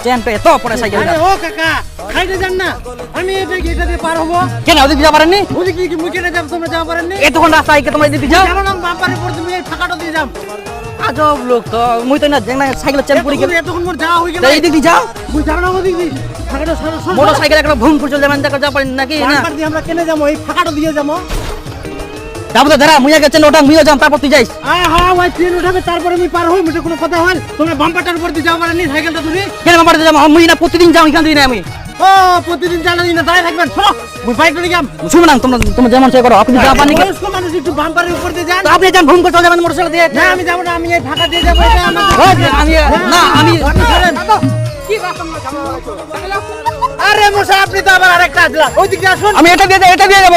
chain pay তো পড়ে cycle আরে ও কাকা খাইতে যান না আমি এটা দিয়ে পার হবো কেন ওদিকে যা পারেননি ওদিকে কি মুই কেটে যাব তোমরা যাওয়া পারেননি এতক্ষণ রাস্তা আইকে তোমরা এদিকে যাও জানো না বাম্পারে পড়ে তুমি এই ফাঁকাটা দিয়ে যাও আজব লোক তো মুই তো না জেংনা সাইকেল চেন পড়ে গেল এতক্ষণ মোর যাওয়া হই গেল এইদিকে যাও মুই জানো না ওদিকে ফাঁকাটা সর মোটর সাইকেল একটা ভুম করে চলে যাবেন দেখো যা পারেন নাকি না বাম্পার দিয়ে আমরা কেনে যাবো এই ফাঁকাটা দিয়ে যাবো যাবো তো দাঁড়া মুই আগে চেন ওটা মুইও যাম তারপর তুই যাইস হ্যাঁ ওই ট্রেন উঠাবে তারপরে আমি পার হই এটা কোনো কথা হয় তোমরা বাম্পারটার উপর দিয়ে যাওয়া পারেননি সাইকেলটা ধরে কেন মারতে যাবো মুই না প্রতিদিন যাও এখান দিয়ে আমি ও প্রতিদিন জানা দিন দাঁড়ায় থাকবেন শোনো মুই বাইক নিয়ে যাম শুনো না তোমরা যেমন চাই করো আপনি যা পারেন বয়স্ক মানুষ একটু বাম্পারের উপর দিয়ে যান আপনি যান ভুম করে চলে যাবেন মোটর সাইকেল দিয়ে না আমি যাবো না আমি এই ফাঁকা দিয়ে যাবো এটা আমাদের আমি না আমি আরে মশাই আপনি তো আবার আরেকটা আসলা ওইদিকে আসুন আমি এটা দিয়ে যাবো